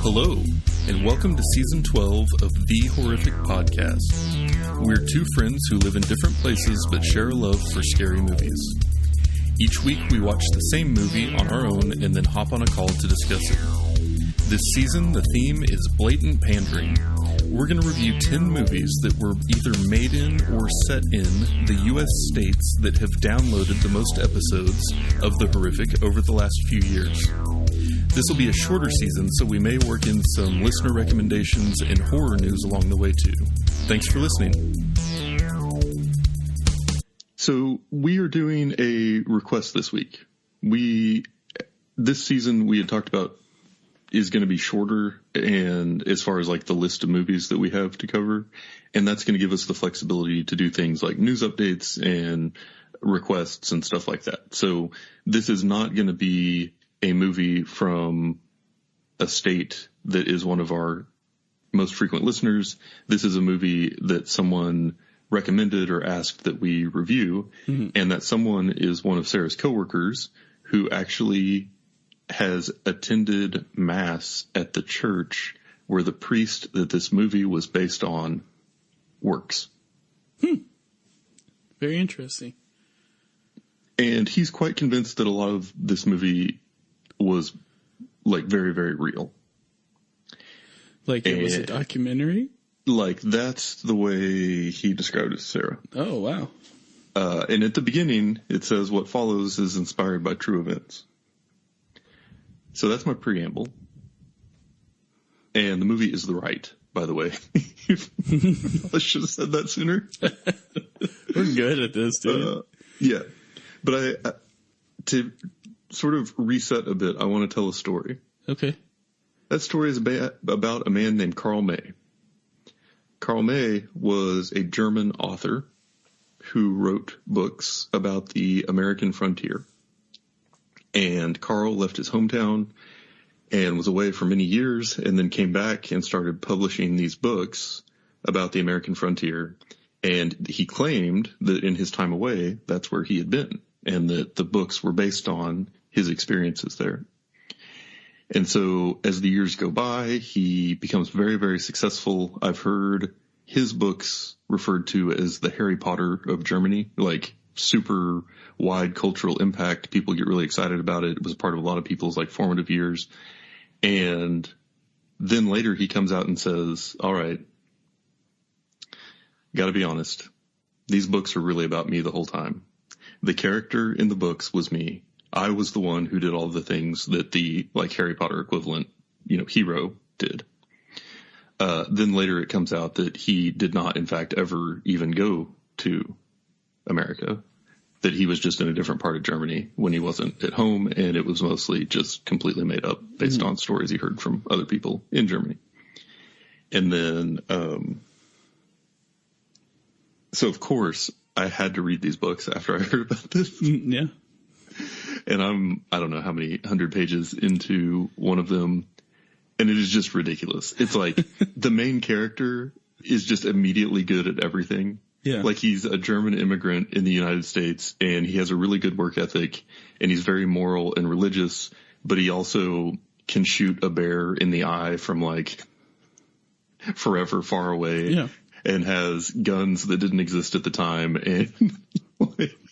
Hello, and welcome to Season 12 of The Horrific Podcast. We're two friends who live in different places but share a love for scary movies. Each week we watch the same movie on our own and then hop on a call to discuss it. This season, the theme is blatant pandering. We're going to review 10 movies that were either made in or set in the U.S. states that have downloaded the most episodes of The Horrific over the last few years. This will be a shorter season, so we may work in some listener recommendations and horror news along the way, too. Thanks for listening. So, we are doing a request this week. This season we had talked about is going to be shorter, and as far as like the list of movies that we have to cover, and that's going to give us the flexibility to do things like news updates and requests and stuff like that. So, this is not going to be a movie from a state that is one of our most frequent listeners. This is a movie that someone recommended or asked that we review, and that someone is one of Sarah's coworkers who actually has attended mass at the church where the priest that this movie was based on works. Very interesting. And he's quite convinced that a lot of this movie was like very, very real. Like it was a documentary? Like that's the way he described it to Sarah. Oh, wow. And at the beginning, it says what follows is inspired by true events. So that's my preamble. And the movie is The Rite, by the way. I should have said that sooner. We're good at this, dude. Yeah. But to sort of reset a bit, I want to tell a story. Okay. That story is about a man named Karl May. Karl May was a German author who wrote books about the American frontier. And Karl left his hometown and was away for many years and then came back and started publishing these books about the American frontier. And he claimed that in his time away, that's where he had been, and that the books were based on his experiences there. And so as the years go by, he becomes very, very successful. I've heard his books referred to as the Harry Potter of Germany, like super wide cultural impact. People get really excited about it. It was part of a lot of people's like formative years. And then later he comes out and says, all right, gotta be honest. These books are really about me the whole time. The character in the books was me. I was the one who did all the things that the like Harry Potter equivalent, hero did. Then later it comes out that he did not, in fact, ever even go to America, that he was just in a different part of Germany when he wasn't at home, and it was mostly just completely made up based on stories he heard from other people in Germany. And then, so of course I had to read these books after I heard about this. Yeah. And I don't know how many 100 pages into one of them, and it is just ridiculous. It's like the main character is just immediately good at everything. Yeah. Like he's a German immigrant in the United States, and he has a really good work ethic, and he's very moral and religious, but he also can shoot a bear in the eye from like forever far away. Yeah. And has guns that didn't exist at the time, and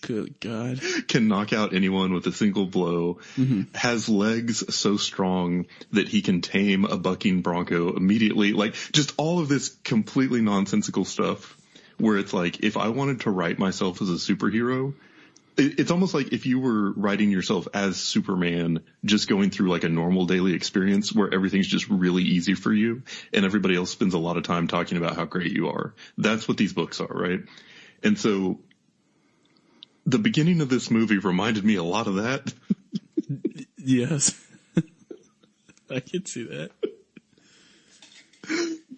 good God, can knock out anyone with a single blow, has legs so strong that he can tame a bucking bronco immediately. Like just all of this completely nonsensical stuff where it's like, if I wanted to write myself as a superhero, it's almost like if you were writing yourself as Superman, just going through like a normal daily experience where everything's just really easy for you and everybody else spends a lot of time talking about how great you are. That's what these books are, right? And so the beginning of this movie reminded me a lot of that. Yes. I can see that.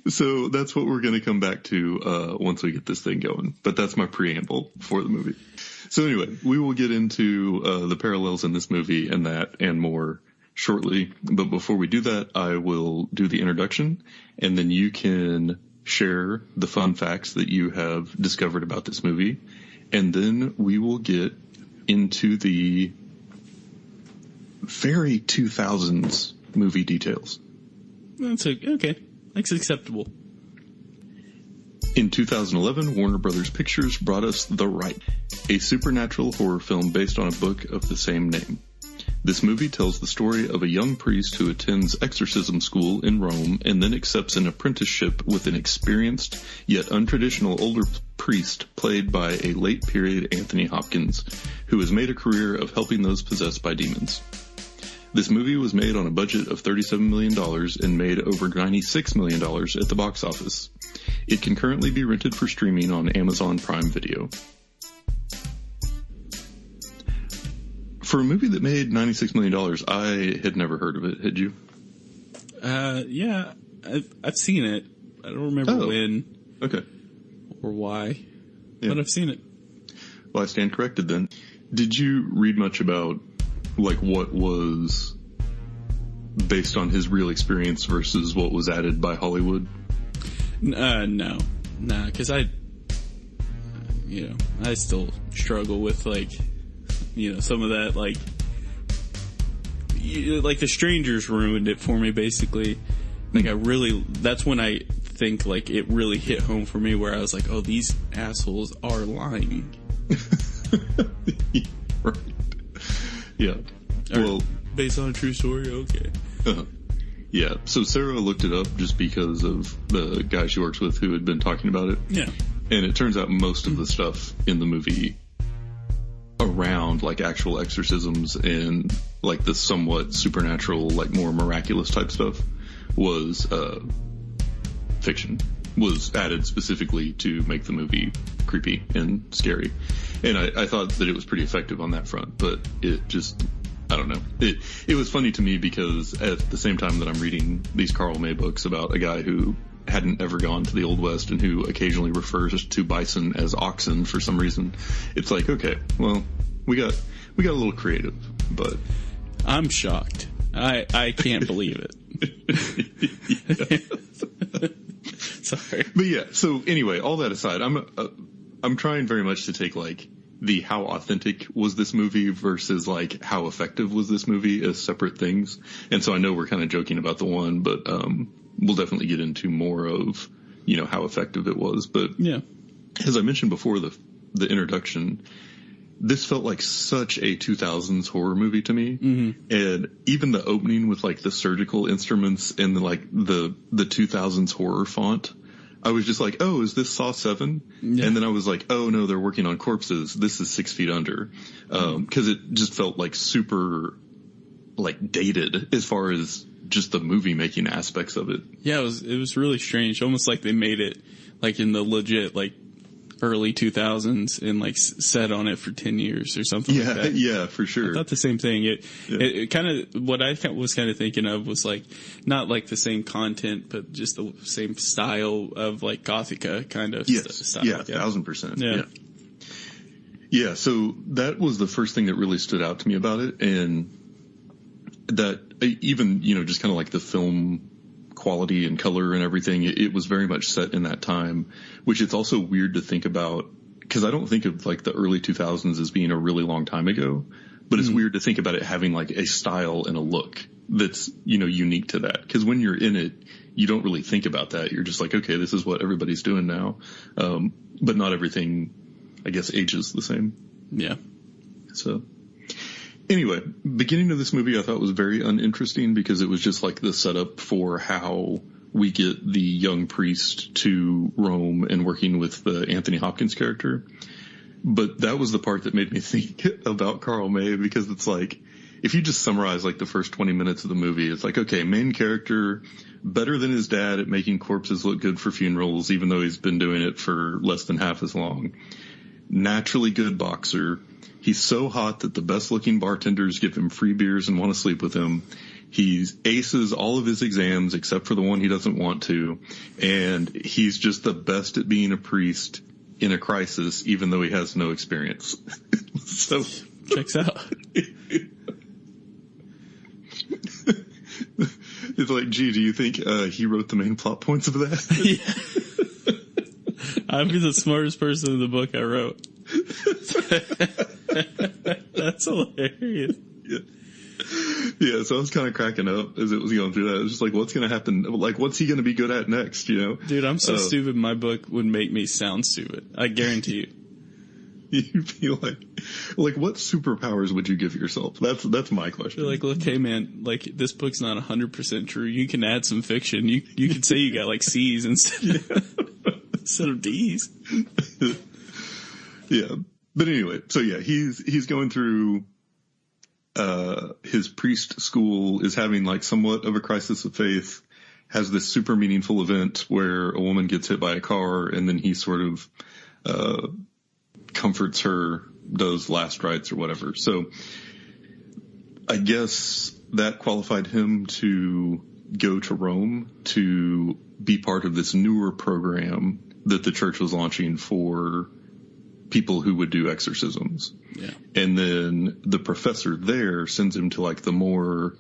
So that's what we're going to come back to once we get this thing going. But that's my preamble for the movie. So anyway, we will get into the parallels in this movie and that and more shortly. But before we do that, I will do the introduction, and then you can share the fun facts that you have discovered about this movie. And then we will get into the very 2000s movie details. Okay. That's acceptable. In 2011, Warner Brothers Pictures brought us The Rite, a supernatural horror film based on a book of the same name. This movie tells the story of a young priest who attends exorcism school in Rome and then accepts an apprenticeship with an experienced yet untraditional older priest played by a late-period Anthony Hopkins, who has made a career of helping those possessed by demons. This movie was made on a budget of $37 million and made over $96 million at the box office. It can currently be rented for streaming on Amazon Prime Video. For a movie that made $96 million, I had never heard of it. Had you? Yeah, I've seen it. I don't remember when. Okay. Or why. Yeah. But I've seen it. Well, I stand corrected then. Did you read much about, like, what was based on his real experience versus what was added by Hollywood? No, because I still struggle with, like, some of that, like The Strangers ruined it for me, basically. Like, that's when I think, like, it really hit home for me, where I was like, oh, these assholes are lying. Right. Yeah. Well, based on a true story, okay. Yeah, so Sarah looked it up just because of the guy she works with who had been talking about it. Yeah. And it turns out most of the stuff in the movie around, like, actual exorcisms and, like, the somewhat supernatural, like, more miraculous type stuff was fiction. Was added specifically to make the movie creepy and scary. And I thought that it was pretty effective on that front, but it just, I don't know. It was funny to me because at the same time that I'm reading these Carl May books about a guy who hadn't ever gone to the Old West and who occasionally refers to bison as oxen for some reason, it's like, okay, well, we got a little creative, but I'm shocked. I can't believe it. Sorry. But yeah, so anyway, all that aside, I'm trying very much to take, like, the how authentic was this movie versus, like, how effective was this movie as separate things. And so I know we're kind of joking about the one, but we'll definitely get into more of, how effective it was. But yeah, as I mentioned before the introduction, this felt like such a 2000s horror movie to me. Mm-hmm. And even the opening with, like, the surgical instruments and the 2000s horror font, I was just like, oh, is this Saw 7? Yeah. And then I was like, oh no, they're working on corpses. This is 6 Feet Under. Cause it just felt like super, like, dated as far as just the movie making aspects of it. Yeah, it was really strange. Almost like they made it, like, in the legit, like, early 2000s and, like, set on it for 10 years or something like that. Yeah, for sure. I thought the same thing. It kind of, what I was kind of thinking of was, like, not like the same content, but just the same style of, like, Gothica kind of style. Yeah, 1000%. Yeah, so that was the first thing that really stood out to me about it. And that even, just kind of like the film quality and color and everything, it was very much set in that time, which it's also weird to think about because I don't think of, like, the early 2000s as being a really long time ago, but it's weird to think about it having, like, a style and a look that's, unique to that. Because when you're in it, you don't really think about that. You're just like, okay, this is what everybody's doing now. But not everything, I guess, ages the same. Yeah. So anyway, beginning of this movie I thought was very uninteresting because it was just like the setup for how we get the young priest to Rome and working with the Anthony Hopkins character. But that was the part that made me think about Carl May, because it's like, if you just summarize, like, the first 20 minutes of the movie, it's like, okay, main character, better than his dad at making corpses look good for funerals, even though he's been doing it for less than half as long. Naturally good boxer. He's so hot that the best looking bartenders give him free beers and want to sleep with him. He aces all of his exams except for the one he doesn't want to. And he's just the best at being a priest in a crisis, even though he has no experience. So checks out. It's like, gee, do you think he wrote the main plot points of that? Yeah. I'd be the smartest person in the book I wrote. That's hilarious. Yeah. Yeah, so I was kind of cracking up as it was going through that. It was just like, what's going to happen? Like, what's he going to be good at next, you know? Dude, I'm so stupid, my book would make me sound stupid. I guarantee you. You'd feel like what superpowers would you give yourself? That's my question. You're like, look, hey man, like this book's not 100% true. You can add some fiction. You can say you got like C's instead of D's. Yeah. But anyway, so yeah, he's going through, his priest school, is having like somewhat of a crisis of faith, has this super meaningful event where a woman gets hit by a car, and then he sort of, comforts her, does last rites or whatever. So I guess that qualified him to go to Rome to be part of this newer program that the church was launching for people who would do exorcisms. Yeah. And then the professor there sends him to like the more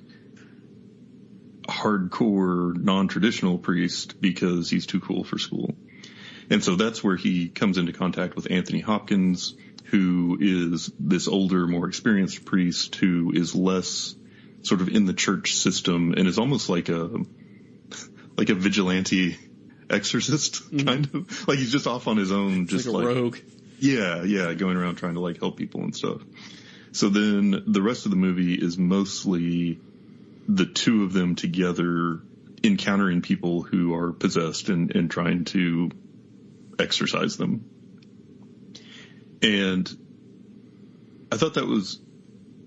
hardcore, non-traditional priest because he's too cool for school. And so that's where he comes into contact with Anthony Hopkins, who is this older, more experienced priest who is less sort of in the church system and is almost like a vigilante exorcist, kind of. Like he's just off on his own. It's just like a rogue. Yeah, going around trying to like help people and stuff. So then the rest of the movie is mostly the two of them together encountering people who are possessed and trying to exorcise them. And I thought that was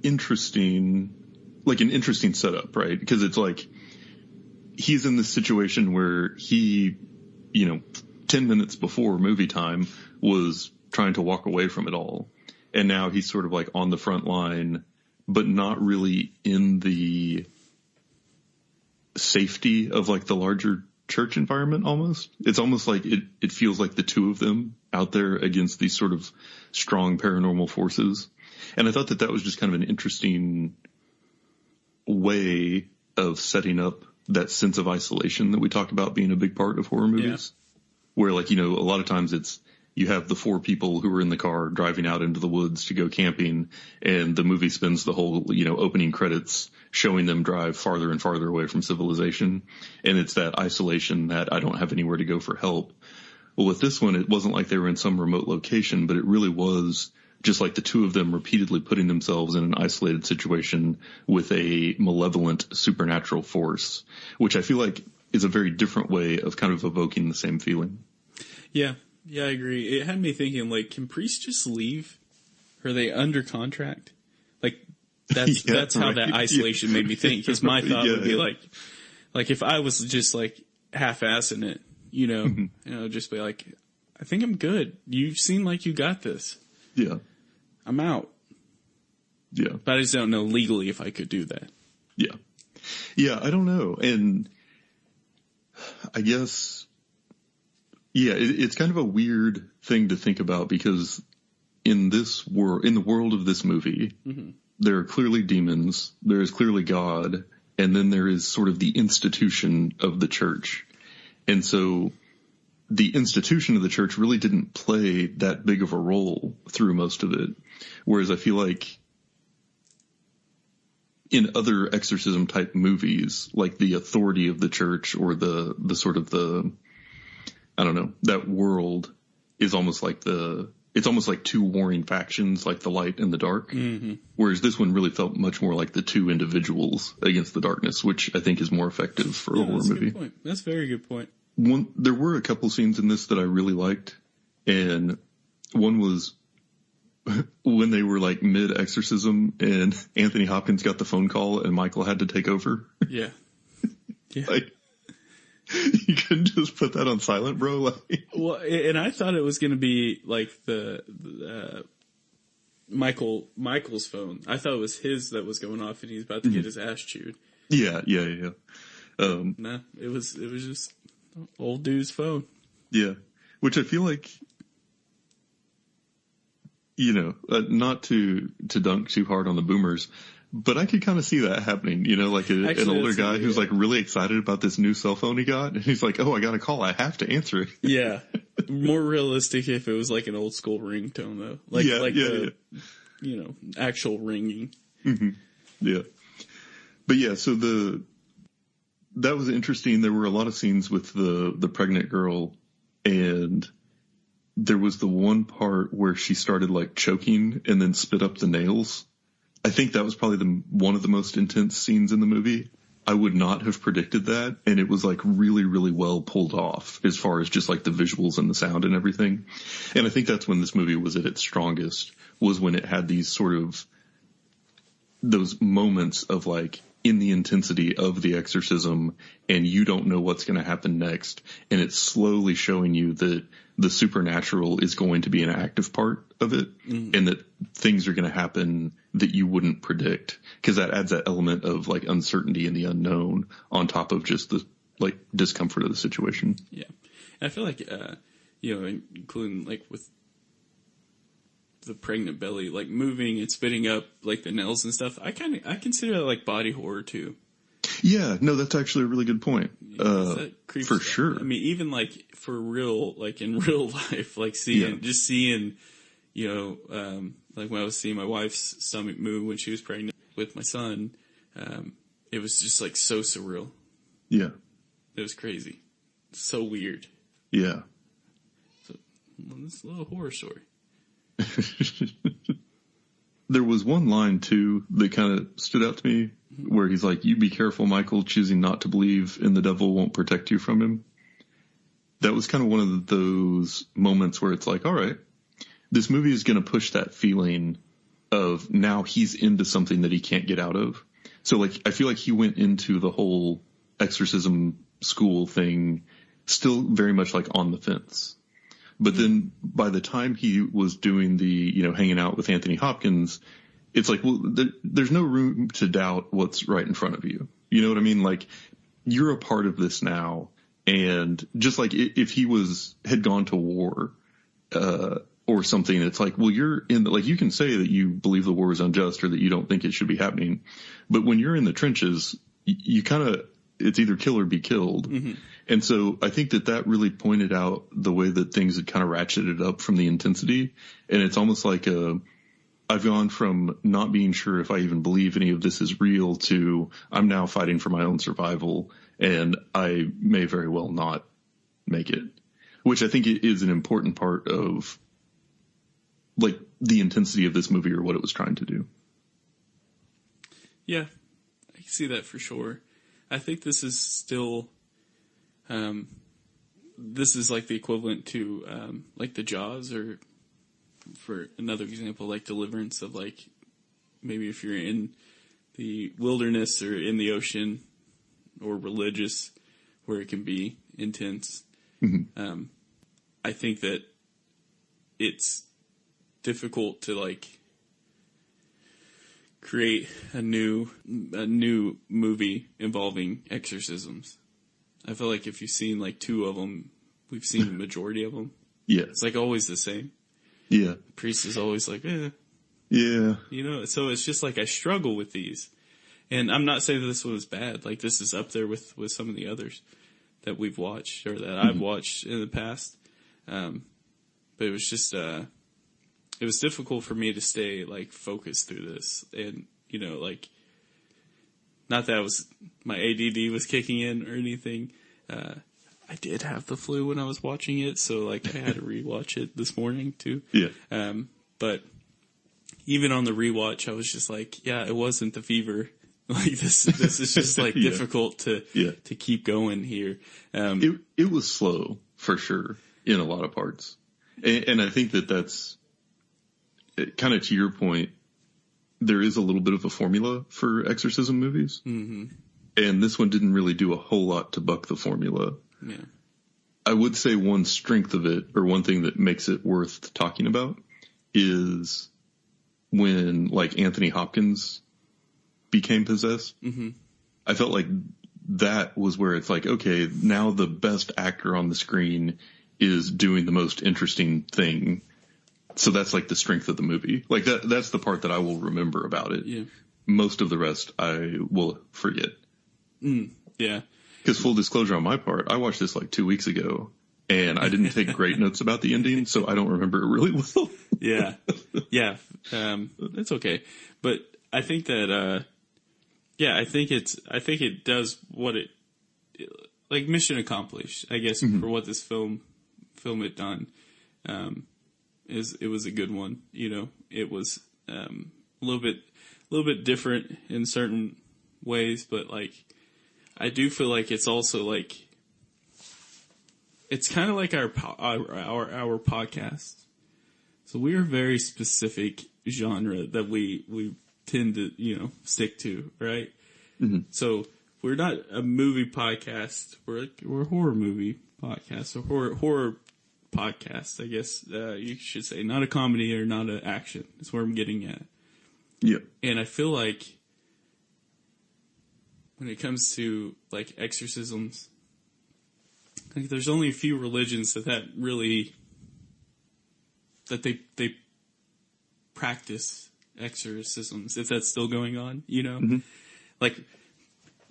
interesting, like an interesting setup, right? Because it's like he's in this situation where he, 10 minutes before movie time was trying to walk away from it all. And now he's sort of like on the front line, but not really in the safety of like the larger church environment almost. It's almost like it feels like the two of them out there against these sort of strong paranormal forces. And I thought that was just kind of an interesting way of setting up that sense of isolation that we talk about being a big part of horror movies. Yeah. Where like, a lot of times it's, you have the four people who are in the car driving out into the woods to go camping, and the movie spends the whole, opening credits showing them drive farther and farther away from civilization. And it's that isolation that I don't have anywhere to go for help. Well, with this one, it wasn't like they were in some remote location, but it really was just like the two of them repeatedly putting themselves in an isolated situation with a malevolent supernatural force, which I feel like is a very different way of kind of evoking the same feeling. Yeah. Yeah, I agree. It had me thinking, like, can priests just leave? Are they under contract? Like, that's how that isolation made me think. Because my thought would be like if I was just like half-assing it, just be like, I think I'm good. You seem like you got this. Yeah. I'm out. Yeah. But I just don't know legally if I could do that. Yeah. Yeah, I don't know. And I guess, it's kind of a weird thing to think about because in the world of this movie, there are clearly demons, there is clearly God, and then there is sort of the institution of the church. And so the institution of the church really didn't play that big of a role through most of it. Whereas I feel like in other exorcism type movies, like the authority of the church or the sort of the, I don't know, that world is almost like it's almost like two warring factions, like the light and the dark. Mm-hmm. Whereas this one really felt much more like the two individuals against the darkness, which I think is more effective for a horror movie. Good point. That's a very good point. There were a couple scenes in this that I really liked. And one was when they were like mid exorcism and Anthony Hopkins got the phone call and Michael had to take over. Yeah. Yeah. Like, you couldn't just put that on silent, bro. Like, well, and I thought it was going to be like the Michael's phone. I thought it was his that was going off and he's about to get his ass chewed. Yeah. No, it was just old dude's phone. Yeah. Which I feel like, not to dunk too hard on the boomers, but I could kind of see that happening, like an older guy who's like really excited about this new cell phone he got. And he's like, oh, I got a call. I have to answer it. Yeah. More realistic if it was like an old school ringtone though. Like actual ringing. Mm-hmm. Yeah. But yeah, so that was interesting. There were a lot of scenes with the pregnant girl, and there was the one part where she started like choking and then spit up the nails. I think that was probably one of the most intense scenes in the movie. I would not have predicted that, and it was like really, really well pulled off as far as just like the visuals and the sound and everything. And I think that's when this movie was at its strongest, was when it had these sort of those moments of like in the intensity of the exorcism, and you don't know what's going to happen next, and it's slowly showing you that the supernatural is going to be an active part of it, and that things are going to happen that you wouldn't predict, because that adds that element of like uncertainty and the unknown on top of just the like discomfort of the situation. Yeah, and I feel like including like with the pregnant belly, like moving and spitting up like the nails and stuff, I consider that like body horror too. Yeah, no, that's actually a really good point. For sure. I mean, even like for real, like in real life, like seeing, like when I was seeing my wife's stomach move when she was pregnant with my son, it was just like so surreal. Yeah. It was crazy. So weird. Yeah. So, it's a little horror story. There was one line too that kind of stood out to me where he's like, "You be careful, Michael, choosing not to believe in the devil won't protect you from him." That was kind of one of those moments where it's like, all right, this movie is going to push that feeling of now he's into something that he can't get out of. So like, I feel like he went into the whole exorcism school thing still very much like on the fence. But then by the time he was doing the, hanging out with Anthony Hopkins, it's like, well, there's no room to doubt what's right in front of you. You know what I mean? Like, you're a part of this now. And just like if he had gone to war, or something, it's like, well, you're in like, you can say that you believe the war is unjust or that you don't think it should be happening. But when you're in the trenches, you kind of, it's either kill or be killed. Mm-hmm. And so I think that really pointed out the way that things had kind of ratcheted up from the intensity. And it's almost like I've gone from not being sure if I even believe any of this is real to I'm now fighting for my own survival, and I may very well not make it, which I think is an important part of like the intensity of this movie or what it was trying to do. Yeah, I can see that for sure. I think this is still, this is like the equivalent to like the Jaws, or for another example, like Deliverance, of like maybe if you're in the wilderness or in the ocean or religious, where it can be intense. Mm-hmm. I think that it's difficult to like create a new movie involving exorcisms. I feel like if you've seen like two of them, we've seen the majority of them. Yeah. It's like always the same. Yeah. The priest is always like, Yeah. So it's just like I struggle with these. And I'm not saying that this one was bad. Like this is up there with some of the others that we've watched or that I've watched in the past. But it was just, it was difficult for me to stay like focused through this, and like, not that my ADD was kicking in or anything. I did have the flu when I was watching it, so like I had to rewatch it this morning too. Yeah. But even on the rewatch, I was just like, yeah, it wasn't the fever. Like this is just like difficult to keep going here. It was slow for sure in a lot of parts, and I think that's. Kind of to your point, there is a little bit of a formula for exorcism movies. Mm-hmm. And this one didn't really do a whole lot to buck the formula. Yeah. I would say one strength of it, or one thing that makes it worth talking about, is when like Anthony Hopkins became possessed. Mm-hmm. I felt like that was where it's like, okay, now the best actor on the screen is doing the most interesting thing. So that's like the strength of the movie. Like that's the part that I will remember about it. Yeah. Most of the rest I will forget. Yeah. Because full disclosure on my part, I watched this like 2 weeks ago and I didn't take great notes about the ending, so I don't remember it really well. Yeah. Yeah. It's okay. But I think that, Yeah, I think it does what it like mission accomplished, I guess, for what this film had done. It was a good one. It was a little bit different in certain ways, but like I do feel like it's also like it's kind of like our podcast. So we are very specific genre that we tend to stick to, right? Mm-hmm. So we're not a movie podcast. We're a horror movie podcast, or horror podcast, I guess you should say. Not a comedy or not an action. That's where I'm getting at. Yeah. And I feel like when it comes to like exorcisms, like there's only a few religions that really they practice exorcisms, if that's still going on, Mm-hmm. Like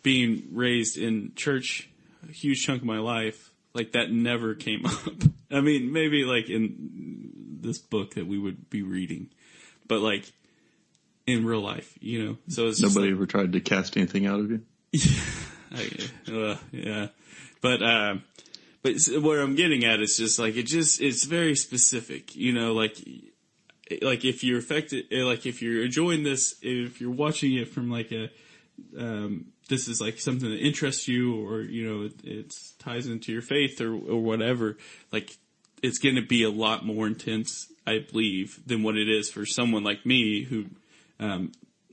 being raised in church a huge chunk of my life, like that never came up. I mean, maybe like in this book that we would be reading, but like in real life, so it's nobody ever tried to cast anything out of you. Yeah, but where I'm getting at is just like it's very specific, like if you're affected, like if you're enjoying this, if you're watching it from like a this is like something that interests you, or it ties into your faith or whatever, like it's going to be a lot more intense, I believe, than what it is for someone like me who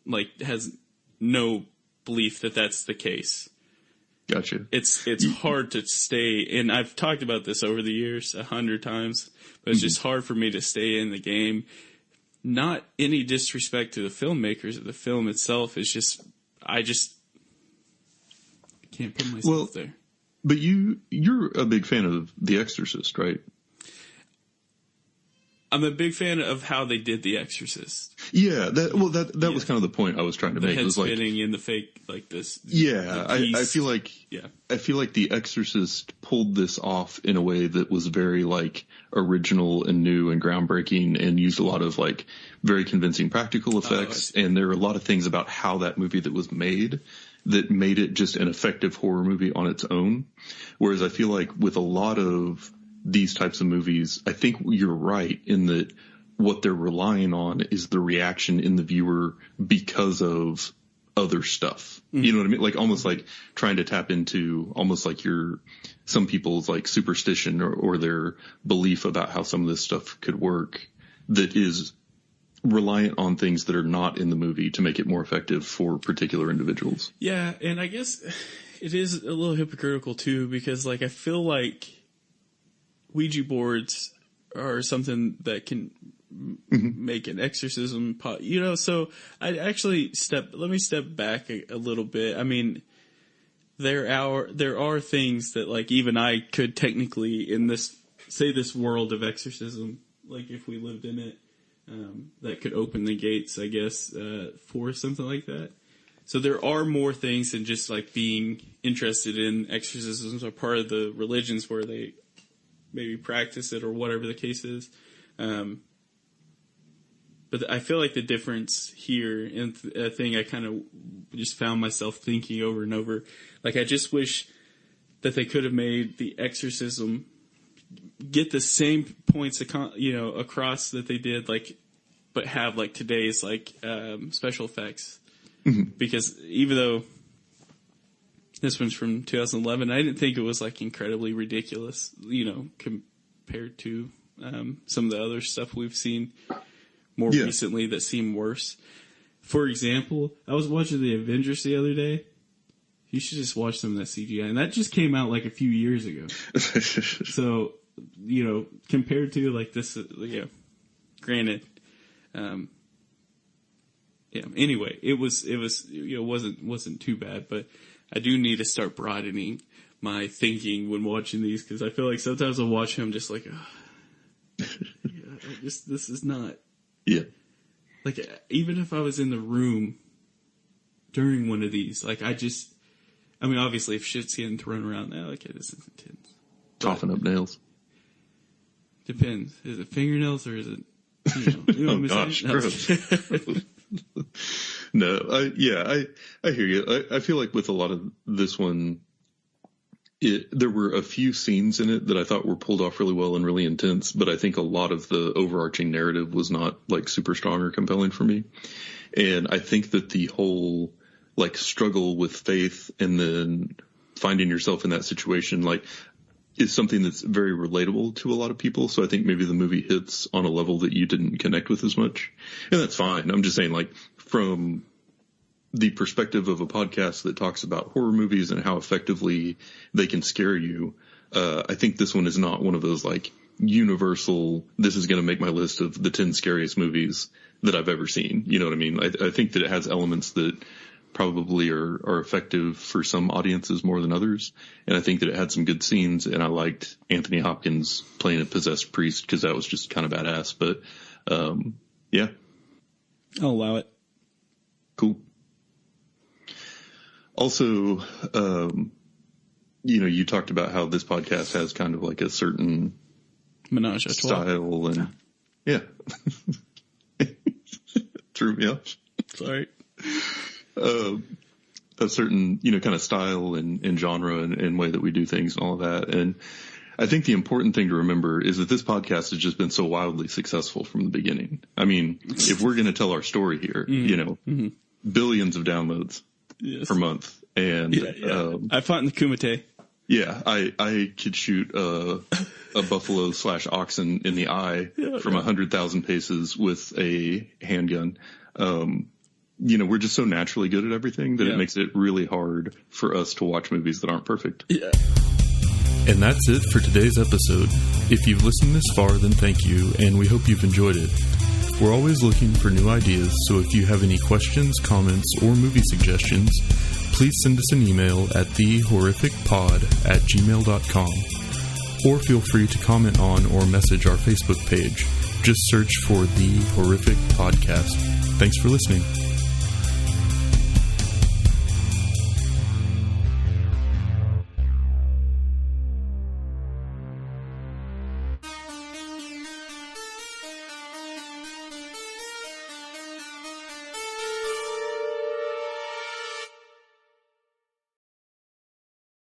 like has no belief that that's the case. Gotcha. It's hard to stay, and I've talked about this over the years 100 times, but it's just hard for me to stay in the game. Not any disrespect to the filmmakers of the film itself. It's just I can't put myself there. But you're a big fan of The Exorcist, right? I'm a big fan of how they did The Exorcist. Yeah, that was kind of the point I was trying to make. The head spinning like, in the fake, like this. Yeah, I feel like The Exorcist pulled this off in a way that was very like original and new and groundbreaking, and used a lot of like very convincing practical effects. And there are a lot of things about how that movie that was made that made it just an effective horror movie on its own. Whereas I feel like with a lot of these types of movies, I think you're right in that what they're relying on is the reaction in the viewer because of other stuff. Mm-hmm. You know what I mean? Like almost like trying to tap into almost like some people's like superstition or their belief about how some of this stuff could work that is reliant on things that are not in the movie to make it more effective for particular individuals. Yeah. And I guess it is a little hypocritical too, because like I feel like Ouija boards are something that can make an exorcism so I actually let me step back a little bit. I mean, there are things that like even I could technically in this world of exorcism, like if we lived in it, that could open the gates, I guess, for something like that. So there are more things than just like being interested in exorcisms or part of the religions where they maybe practice it or whatever the case is. But I feel like the difference here, and a thing I kind of just found myself thinking over and over, like I just wish that they could have made the exorcism get the same points, across that they did, like, but have like today's like special effects. Mm-hmm. Because even though this one's from 2011, I didn't think it was like incredibly ridiculous, compared to some of the other stuff we've seen more recently that seem worse. For example, I was watching the Avengers the other day. You should just watch some of that CGI, and that just came out like a few years ago. So, compared to like this, granted, anyway, it wasn't too bad, but I do need to start broadening my thinking when watching these, because I feel like sometimes I'll watch them just like, this is not. Yeah. Like, even if I was in the room during one of these, like, obviously, if shit's getting thrown around now, okay, this is intense. Toughen up nails. Depends. Is it fingernails or is it, you know what I'm gosh, saying? gross. No, I hear you. I feel like with a lot of this one, there were a few scenes in it that I thought were pulled off really well and really intense, but I think a lot of the overarching narrative was not like super strong or compelling for me. And I think that the whole like struggle with faith and then finding yourself in that situation, like, is something that's very relatable to a lot of people. So I think maybe the movie hits on a level that you didn't connect with as much. And that's fine. I'm just saying, like, from the perspective of a podcast that talks about horror movies and how effectively they can scare you, I think this one is not one of those like universal, this is going to make my list of the 10 scariest movies that I've ever seen. You know what I mean? I think that it has elements that probably are effective for some audiences more than others. And I think that it had some good scenes, and I liked Anthony Hopkins playing a possessed priest because that was just kind of badass. But, yeah. I'll allow it. Cool. Also, you talked about how this podcast has kind of like a certain menage a trois style and yeah. True. Yeah. Sorry. A certain, kind of style and genre and way that we do things and all of that. And I think the important thing to remember is that this podcast has just been so wildly successful from the beginning. I mean, if we're going to tell our story here, billions of downloads per month. And, I fought in the Kumite. Yeah, I could shoot a buffalo/oxen in the eye from 100,000 paces with a handgun. We're just so naturally good at everything that it makes it really hard for us to watch movies that aren't perfect. Yeah. And that's it for today's episode. If you've listened this far, then thank you, and we hope you've enjoyed it. We're always looking for new ideas, so if you have any questions, comments, or movie suggestions, please send us an email at thehorrificpod@gmail.com, or feel free to comment on or message our Facebook page. Just search for The Horrific Podcast. Thanks for listening.